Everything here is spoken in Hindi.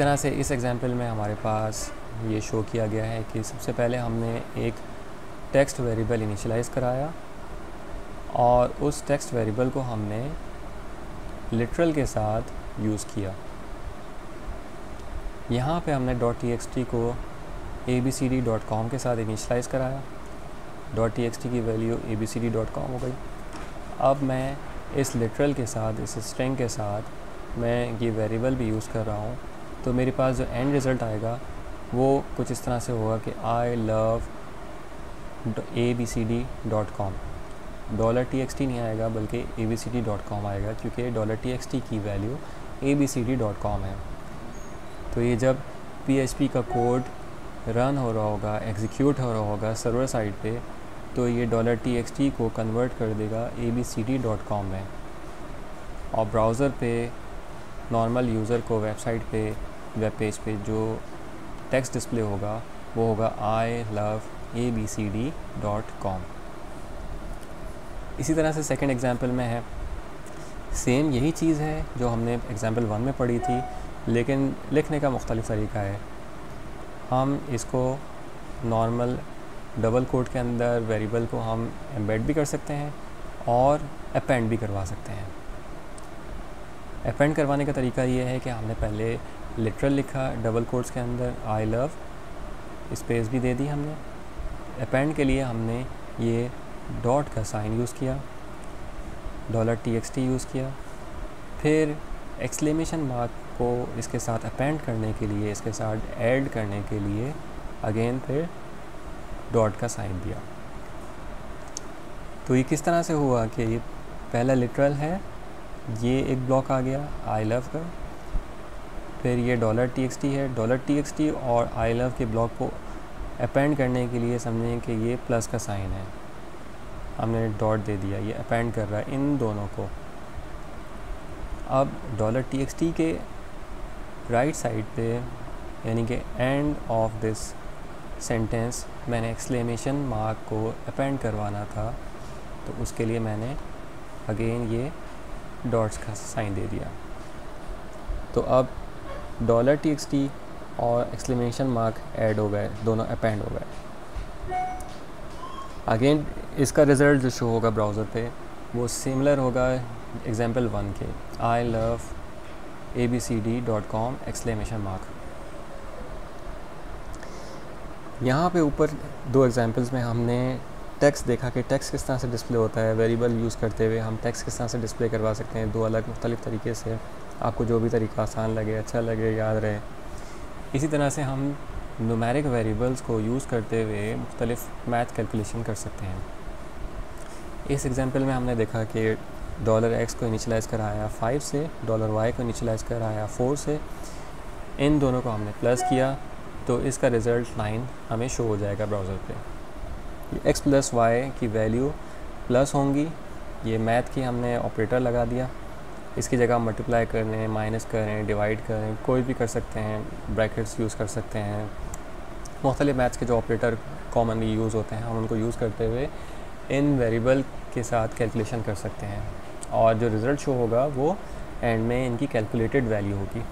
तरह से इस एग्जांपल में हमारे पास ये शो किया गया है कि सबसे पहले हमने एक टेक्स्ट वेरिएबल इनिशियलाइज़ कराया और उस टेक्स्ट वेरिएबल को हमने लिटरल के साथ यूज़ किया। यहाँ पे हमने .txt को abcd.com के साथ इनिशियलाइज़ कराया। .txt की वैल्यू abcd.com हो गई। अब मैं इस लिटरल के साथ, इस स्ट्रिंग के साथ मैं ये वेरिएबल भी यूज़ कर रहा हूँ, तो मेरे पास जो एंड रिज़ल्ट आएगा वो कुछ इस तरह से होगा कि I love abcd.com। $txt नहीं आएगा बल्कि abcd.com आएगा, क्योंकि $txt की वैल्यू abcd.com है। तो ये जब PHP का कोड रन हो रहा होगा, एग्जीक्यूट हो रहा होगा सर्वर साइड पे, तो ये $txt को कन्वर्ट कर देगा abcd.com में, और ब्राउज़र पे नॉर्मल यूज़र को वेबसाइट पे, वेब पेज पे जो टेक्स्ट डिस्प्ले होगा वो होगा I love abcd.com। इसी तरह से सेकंड एग्जांपल में है, सेम यही चीज़ है जो हमने एग्जांपल 1 में पढ़ी थी, लेकिन लिखने का मुख्तलिफ तरीका है। हम इसको नॉर्मल डबल कोट के अंदर वेरिएबल को हम एम्बेड भी कर सकते हैं और अपेंड भी करवा सकते हैं। अपेंड करवाने का तरीका ये है कि हमने पहले लिटरल लिखा डबल कोट्स के अंदर I love, स्पेस भी दे दी हमने। अपेंड के लिए हमने ये डॉट का साइन यूज़ किया, $txt यूज़ किया, फिर एक्सक्लेमेशन मार्क को इसके साथ अपेंड करने के लिए, इसके साथ ऐड करने के लिए अगेन फिर डॉट का साइन दिया। तो ये किस तरह से हुआ कि ये पहला लिटरल है, ये एक ब्लॉक आ गया I love का, फिर ये $txt है, $txt और I love के ब्लॉक को अपेंड करने के लिए समझें कि ये प्लस का साइन है, हमने डॉट दे दिया, ये अपेंड कर रहा है इन दोनों को। अब $txt के राइट साइड पे, यानी कि एंड ऑफ दिस सेंटेंस, मैंने एक्सक्लेमेशन मार्क को अपेंड करवाना था, तो उसके लिए मैंने अगेन ये डॉट्स का साइन दे दिया। तो अब $txt और एक्सक्लेमेशन मार्क ऐड हो गए, दोनों अपेंड हो गए। अगेन इसका रिज़ल्ट जो शो होगा ब्राउज़र पे वो सिमिलर होगा एग्जांपल 1 के, I love abcd.com exclamation mark. यहाँ पे ऊपर दो एग्जांपल्स में हमने टेक्स्ट देखा कि टेक्स्ट किस तरह से डिस्प्ले होता है। वेरिएबल यूज़ करते हुए हम टेक्स्ट किस तरह से डिस्प्ले करवा सकते हैं, दो अलग मुख्तलिफ तरीके से। आपको जो भी तरीका आसान लगे, अच्छा लगे, याद रहे। इसी तरह से हम न्यूमेरिक वेरिएबल्स को यूज़ करते हुए मुख्तलिफ मैथ कैलकुलेशन कर सकते हैं। इस एग्जांपल में हमने देखा कि $x को इनिशियलाइज़ कराया 5 से, $y को इनिशियलाइज़ कराया 4 से, इन दोनों को हमने प्लस किया तो इसका रिज़ल्ट 9 हमें शो हो जाएगा ब्राउज़र पे। x प्लस y की वैल्यू प्लस होंगी, ये मैथ की हमने ऑपरेटर लगा दिया, इसकी जगह मल्टीप्लाई करें, माइनस करें, डिवाइड करें, कोई भी कर सकते हैं, ब्रैकेट्स यूज़ कर सकते हैं। मुख्तलिफ मैथ्स के जो ऑपरेटर कॉमनली यूज़ होते हैं हम उनको यूज़ करते हुए इन वेरिएबल के साथ कैलकुलेशन कर सकते हैं, और जो रिज़ल्ट शो होगा वो एंड में इनकी कैलकुलेटेड वैल्यू होगी।